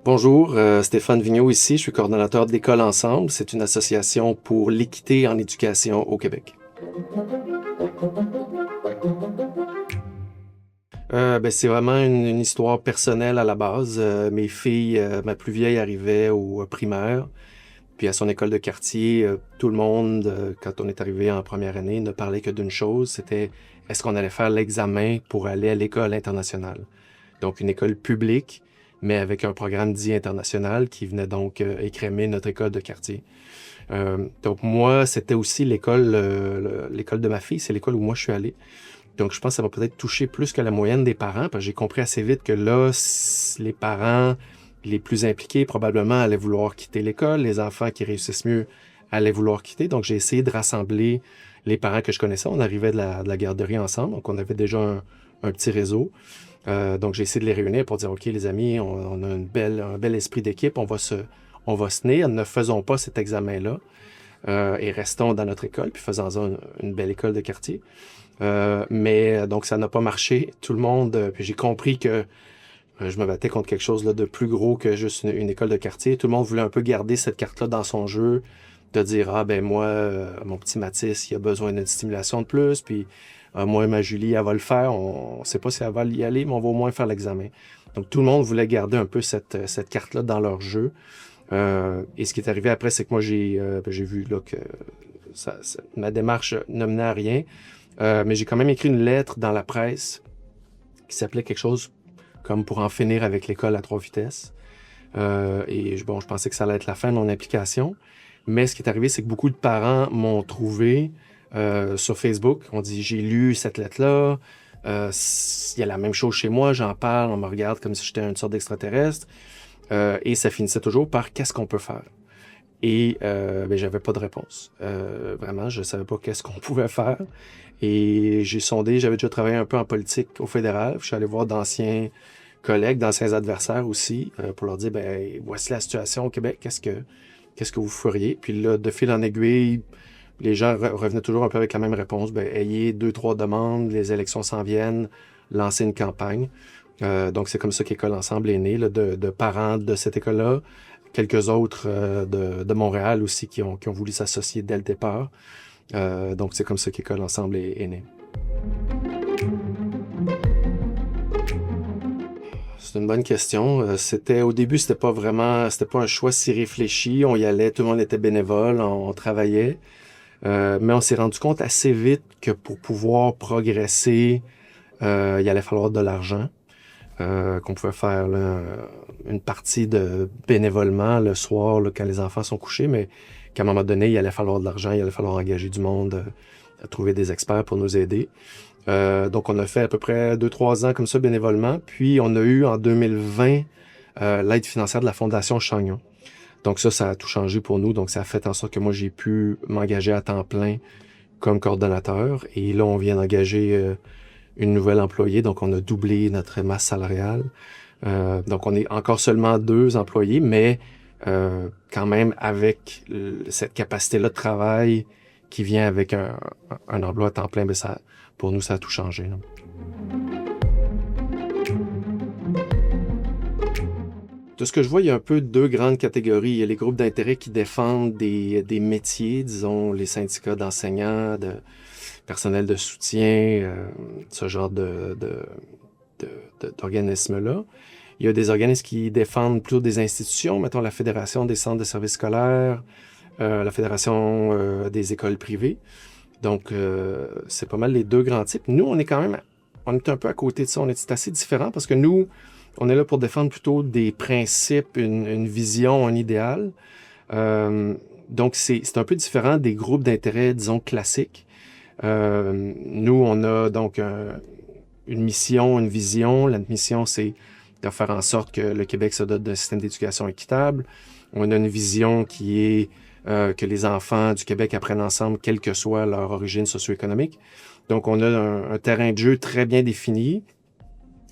Bonjour, Stéphane Vigneault ici, je suis coordonnateur d'École Ensemble. C'est une association pour l'équité en éducation au Québec. C'est vraiment une histoire personnelle à la base. Mes filles, ma plus vieille arrivait au primaire, puis à son école de quartier, tout le monde, quand on est arrivé en première année, ne parlait que d'une chose, c'était est-ce qu'on allait faire l'examen pour aller à l'école internationale. Donc une école publique, mais avec un programme dit international qui venait donc écrémer notre école de quartier. Donc moi, c'était aussi l'école de ma fille, c'est l'école où moi je suis allé. Donc je pense que ça va peut-être toucher plus que la moyenne des parents, parce que j'ai compris assez vite que là, les parents les plus impliqués probablement allaient vouloir quitter l'école, les enfants qui réussissent mieux allaient vouloir quitter. Donc j'ai essayé de rassembler les parents que je connaissais. On arrivait de la garderie ensemble, donc on avait déjà un petit réseau. Donc j'ai essayé de les réunir pour dire, OK les amis, on a un bel esprit d'équipe, on va se tenir, ne faisons pas cet examen-là et restons dans notre école, puis faisons une belle école de quartier. Mais donc ça n'a pas marché. Tout le monde, puis j'ai compris que je me battais contre quelque chose là, de plus gros que juste une école de quartier. Tout le monde voulait un peu garder cette carte-là dans son jeu, de dire, ah ben moi, mon petit Mathis, il a besoin d'une stimulation de plus, puis moi, ma Julie, elle va le faire. On ne sait pas si elle va y aller, mais on va au moins faire l'examen. Donc tout le monde voulait garder un peu cette carte-là dans leur jeu. Et ce qui est arrivé après, c'est que moi, j'ai vu là, que ma démarche ne menait à rien. Mais j'ai quand même écrit une lettre dans la presse qui s'appelait quelque chose comme pour en finir avec l'école à 3 vitesses. Je pensais que ça allait être la fin de mon application. Mais ce qui est arrivé, c'est que beaucoup de parents m'ont trouvé sur Facebook. On dit, j'ai lu cette lettre-là. Il y a la même chose chez moi, j'en parle, on me regarde comme si j'étais une sorte d'extraterrestre. Et ça finissait toujours par qu'est-ce qu'on peut faire. Et j'avais pas de réponse. Vraiment, je savais pas qu'est-ce qu'on pouvait faire. Et j'ai sondé, j'avais déjà travaillé un peu en politique au fédéral. Je suis allé voir d'anciens collègues, d'anciens adversaires aussi, pour leur dire, voici la situation au Québec, qu'est-ce que vous feriez? Puis là, de fil en aiguille, les gens revenaient toujours un peu avec la même réponse. Ayez 2-3 demandes, les élections s'en viennent, lancez une campagne. Donc, c'est comme ça qu'École Ensemble est née, là, de parents de cette école-là. Quelques autres de Montréal aussi qui ont voulu s'associer dès le départ. Donc, c'est comme ça qu'École Ensemble est née. C'est une bonne question. Au début, c'était pas un choix si réfléchi. On y allait, tout le monde était bénévole, on travaillait. Mais on s'est rendu compte assez vite que pour pouvoir progresser, il allait falloir de l'argent. Qu'on pouvait faire là, une partie de bénévolement le soir là, quand les enfants sont couchés, mais qu'à un moment donné, il allait falloir de l'argent, il allait falloir engager du monde, à trouver des experts pour nous aider. Donc, on a fait à peu près 2-3 ans comme ça bénévolement. Puis, on a eu en 2020 l'aide financière de la Fondation Chagnon. Donc ça a tout changé pour nous. Donc, ça a fait en sorte que moi, j'ai pu m'engager à temps plein comme coordonnateur. Et là, on vient d'engager une nouvelle employée. Donc, on a doublé notre masse salariale. Donc, on est encore seulement 2 employés, mais quand même avec cette capacité-là de travail qui vient avec un emploi à temps plein, pour nous, ça a tout changé. Là. De ce que je vois, il y a un peu 2 grandes catégories. Il y a les groupes d'intérêt qui défendent des métiers, disons les syndicats d'enseignants, de personnel de soutien, ce genre d'organismes-là. Il y a des organismes qui défendent plutôt des institutions, mettons la Fédération des centres de services scolaires, la Fédération des écoles privées. Donc, c'est pas mal les 2 grands types. Nous, on est un peu à côté de ça. On est assez différents parce que nous, on est là pour défendre plutôt des principes, une vision, un idéal. Donc, c'est un peu différent des groupes d'intérêt, disons, classiques. Nous, on a donc une mission, une vision. La mission, c'est de faire en sorte que le Québec se dote d'un système d'éducation équitable. On a une vision qui est que les enfants du Québec apprennent ensemble, quelle que soit leur origine socio-économique. Donc, on a un terrain de jeu très bien défini,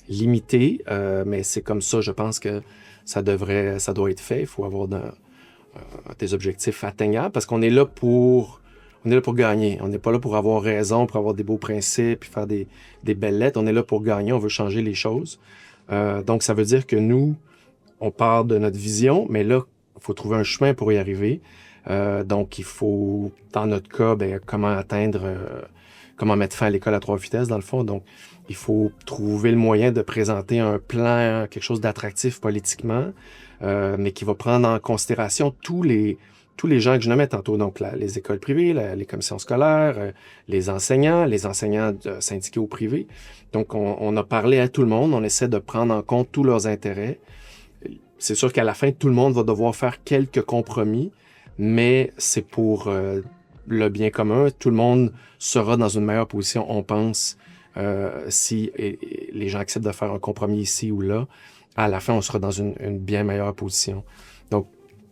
limité, mais c'est comme ça, je pense que ça doit être fait. Il faut avoir des objectifs atteignables parce qu'on est là On est là pour gagner. On n'est pas là pour avoir raison, pour avoir des beaux principes, puis faire des belles lettres. On est là pour gagner, on veut changer les choses. Donc, ça veut dire que nous, on part de notre vision, mais là, il faut trouver un chemin pour y arriver. Donc, il faut, dans notre cas, comment mettre fin à l'école à 3 vitesses, dans le fond. Donc, il faut trouver le moyen de présenter un plan, quelque chose d'attractif politiquement, mais qui va prendre en considération tous les gens que je nommais tantôt. Donc, les écoles privées, les commissions scolaires, les enseignants syndiqués ou privés. Donc, on a parlé à tout le monde. On essaie de prendre en compte tous leurs intérêts. C'est sûr qu'à la fin, tout le monde va devoir faire quelques compromis, mais c'est pour le bien commun. Tout le monde sera dans une meilleure position, on pense, si les gens acceptent de faire un compromis ici ou là. À la fin, on sera dans une bien meilleure position. Donc,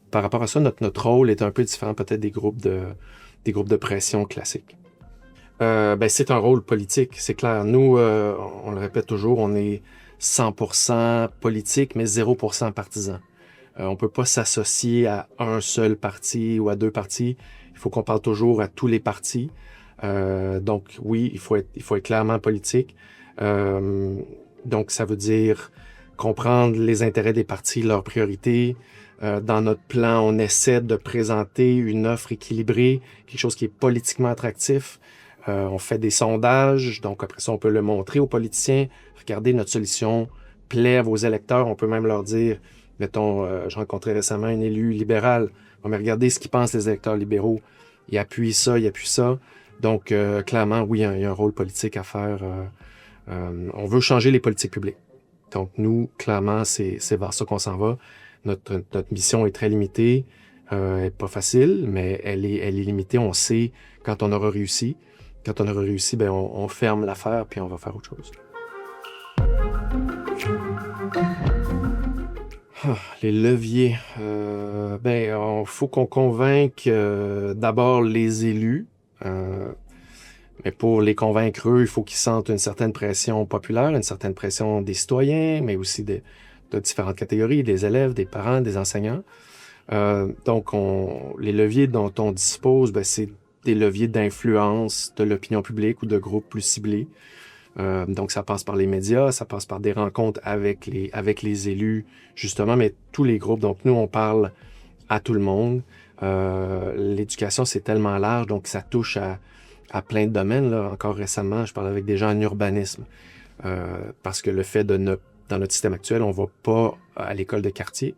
par rapport à ça, notre rôle est un peu différent peut-être des groupes de pression classiques. C'est un rôle politique, c'est clair. Nous, on le répète toujours, on est 100% politique, mais 0% partisan. On peut pas s'associer à un seul parti ou à 2 partis. Il faut qu'on parle toujours à tous les partis. Donc oui, il faut être clairement politique. Donc ça veut dire comprendre les intérêts des partis, leurs priorités. Dans notre plan, on essaie de présenter une offre équilibrée, quelque chose qui est politiquement attractif. On fait des sondages, donc après ça, on peut le montrer aux politiciens. Regardez, notre solution plaît à vos électeurs. On peut même leur dire, mettons, je rencontrais récemment un élu libéral. Mais regardez ce qu'ils pensent les électeurs libéraux. Ils appuient ça, ils appuient ça. Donc, clairement, oui, il y a un rôle politique à faire. On veut changer les politiques publiques. Donc, nous, clairement, c'est vers ça qu'on s'en va. Notre mission est très limitée. Elle n'est pas facile, mais elle est limitée. On sait quand on aura réussi. Quand on aura réussi, on ferme l'affaire puis on va faire autre chose. Les leviers. Il faut qu'on convainque d'abord les élus. Mais pour les convaincre eux, il faut qu'ils sentent une certaine pression populaire, une certaine pression des citoyens, mais aussi de différentes catégories, des élèves, des parents, des enseignants. Donc, les leviers dont on dispose, c'est des leviers d'influence de l'opinion publique ou de groupes plus ciblés. Donc, ça passe par les médias, ça passe par des rencontres avec les élus, justement, mais tous les groupes. Donc, nous, on parle à tout le monde. L'éducation, c'est tellement large, donc ça touche à plein de domaines. Là. Encore récemment, je parlais avec des gens en urbanisme, parce que le fait dans notre système actuel, on va pas à l'école de quartier.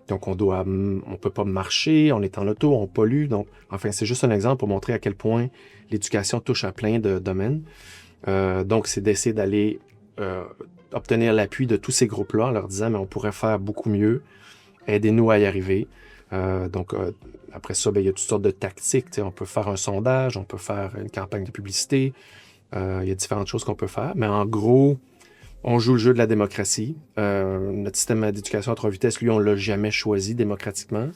Donc, on peut pas marcher, on est en auto, on pollue. Donc, enfin, c'est juste un exemple pour montrer à quel point l'éducation touche à plein de domaines. Donc, c'est d'essayer d'aller obtenir l'appui de tous ces groupes-là en leur disant, mais on pourrait faire beaucoup mieux, aidez-nous à y arriver. Après ça, il y a toutes sortes de tactiques. On peut faire un sondage, on peut faire une campagne de publicité. Il y a différentes choses qu'on peut faire. Mais en gros, on joue le jeu de la démocratie. Notre système d'éducation à 3 vitesses, lui, on l'a jamais choisi démocratiquement.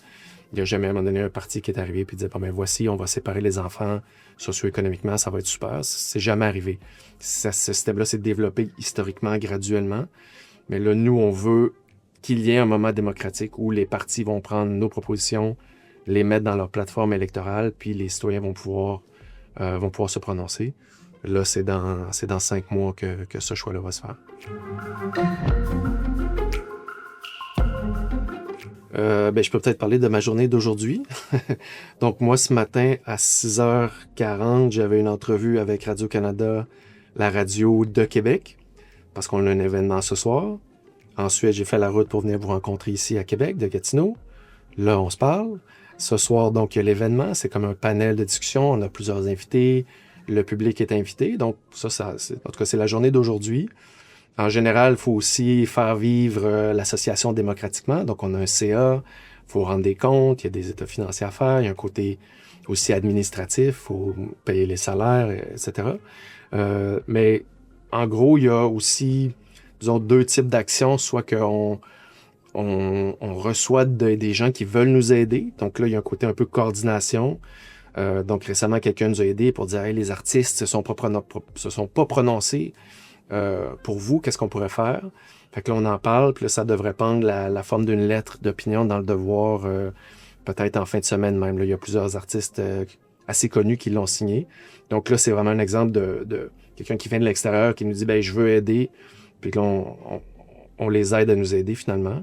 Il n'y a jamais à un moment donné un parti qui est arrivé et disait voici, on va séparer les enfants socio-économiquement, ça va être super. C'est jamais arrivé. Ce système-là s'est développé historiquement, graduellement. Mais là, nous, on veut qu'il y ait un moment démocratique où les partis vont prendre nos propositions, les mettre dans leur plateforme électorale, puis les citoyens vont pouvoir se prononcer. Là, c'est dans 5 mois que ce choix-là va se faire. Je peux peut-être parler de ma journée d'aujourd'hui. Donc, moi, ce matin, à 6h40, j'avais une entrevue avec Radio-Canada, la radio de Québec, parce qu'on a un événement ce soir. Ensuite, j'ai fait la route pour venir vous rencontrer ici à Québec, de Gatineau. Là, on se parle. Ce soir, donc, il y a l'événement. C'est comme un panel de discussion. On a plusieurs invités. Le public est invité. Donc, en tout cas, c'est la journée d'aujourd'hui. En général, il faut aussi faire vivre l'association démocratiquement. Donc, on a un CA, il faut rendre des comptes, il y a des états financiers à faire, il y a un côté aussi administratif, il faut payer les salaires, etc. Mais en gros, il y a aussi, disons, 2 types d'actions, soit qu'on reçoit des gens qui veulent nous aider. Donc là, il y a un côté un peu coordination. Donc récemment, quelqu'un nous a aidés pour dire hey, les artistes se sont pas prononcés pour vous, qu'est-ce qu'on pourrait faire? Fait que là, on en parle, puis là, ça devrait prendre la forme d'une lettre d'opinion dans le Devoir, peut-être en fin de semaine même. Là, il y a plusieurs artistes assez connus qui l'ont signé. Donc là, c'est vraiment un exemple de quelqu'un qui vient de l'extérieur, qui nous dit, ben je veux aider, puis là, on les aide à nous aider finalement.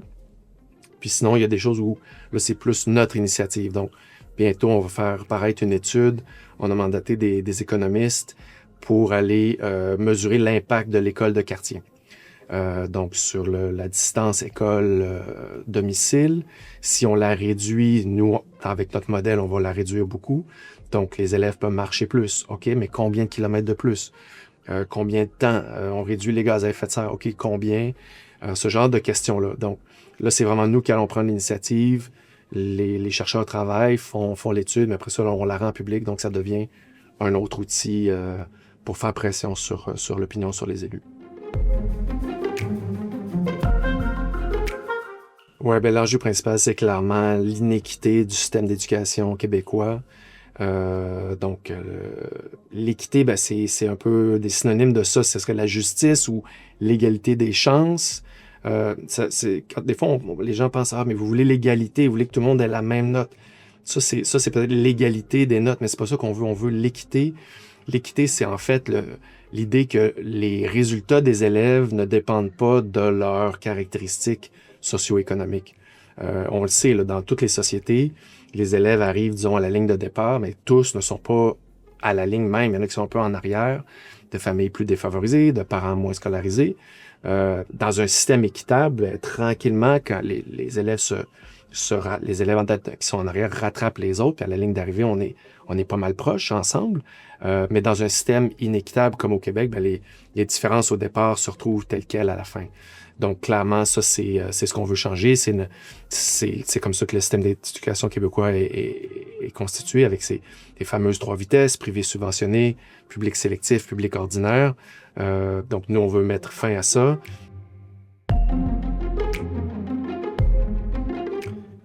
Puis sinon, il y a des choses où là, c'est plus notre initiative. Donc, bientôt, on va faire paraître une étude. On a mandaté des économistes pour aller mesurer l'impact de l'école de quartier. Donc, sur la distance école-domicile, si on la réduit, nous, avec notre modèle, on va la réduire beaucoup. Donc, les élèves peuvent marcher plus. OK, mais combien de kilomètres de plus? Combien de temps? On réduit les gaz à effet de serre. OK, combien? Ce genre de questions-là. Donc, là, c'est vraiment nous qui allons prendre l'initiative. Les chercheurs travaillent, font l'étude, mais après ça, on la rend publique. Donc, ça devient un autre outil pour faire pression sur l'opinion, sur les élus. Oui, ben l'enjeu principal, c'est clairement l'inéquité du système d'éducation québécois. Donc, l'équité, ben, c'est un peu des synonymes de ça. Ce serait la justice ou l'égalité des chances. Des fois, les gens pensent, ah, mais vous voulez l'égalité, vous voulez que tout le monde ait la même note. Ça, c'est peut-être l'égalité des notes, mais c'est pas ça qu'on veut. On veut l'équité. L'équité, c'est en fait l'idée que les résultats des élèves ne dépendent pas de leurs caractéristiques socio-économiques. On le sait, là, dans toutes les sociétés, les élèves arrivent, disons, à la ligne de départ, mais tous ne sont pas à la ligne même. Il y en a qui sont un peu en arrière, de familles plus défavorisées, de parents moins scolarisés. Dans un système équitable, tranquillement, quand les élèves les élèves en tête qui sont en arrière rattrapent les autres, puis à la ligne d'arrivée, on est pas mal proches ensemble. Mais dans un système inéquitable comme au Québec, ben les différences au départ se retrouvent telles quelles à la fin. Donc, clairement, ça, c'est ce qu'on veut changer. C'est comme ça que le système d'éducation québécois est constitué, avec les fameuses 3 vitesses, privé subventionné, public sélectif, public ordinaire. Donc, nous, on veut mettre fin à ça.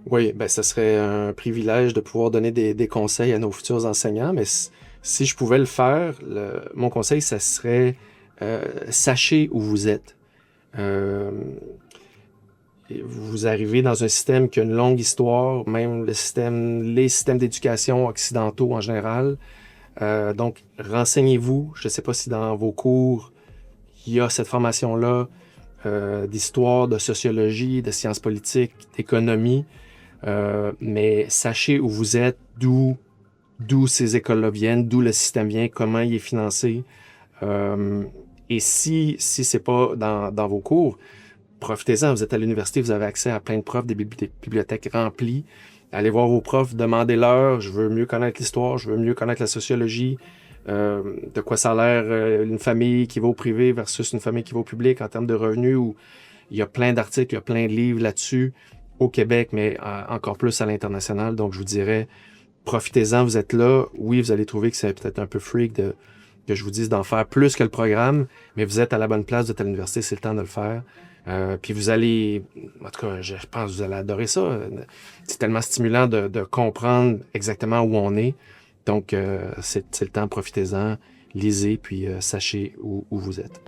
Oui, ben, ce serait un privilège de pouvoir donner des conseils à nos futurs enseignants, mais si je pouvais le faire, mon conseil, ça serait sachez où vous êtes. Vous arrivez dans un système qui a une longue histoire, même les systèmes d'éducation occidentaux en général. Donc, renseignez-vous. Je ne sais pas si dans vos cours, il y a cette formation-là d'histoire, de sociologie, de sciences politiques, d'économie. Mais sachez où vous êtes, d'où ces écoles-là viennent, d'où le système vient, comment il est financé. Et si c'est pas dans vos cours, profitez-en. Vous êtes à l'université, vous avez accès à plein de profs, des bibliothèques remplies. Allez voir vos profs, demandez-leur. Je veux mieux connaître l'histoire, je veux mieux connaître la sociologie. De quoi ça a l'air une famille qui va au privé versus une famille qui va au public en termes de revenus. Où il y a plein d'articles, il y a plein de livres là-dessus au Québec, mais encore plus à l'international. Donc, je vous dirais, profitez-en, vous êtes là. Oui, vous allez trouver que c'est peut-être un peu freak que je vous dise d'en faire plus que le programme, mais vous êtes à la bonne place, vous êtes à l'université, c'est le temps de le faire. Puis vous allez, en tout cas, je pense que vous allez adorer ça. C'est tellement stimulant de comprendre exactement où on est. Donc, c'est le temps, profitez-en, lisez, puis sachez où vous êtes.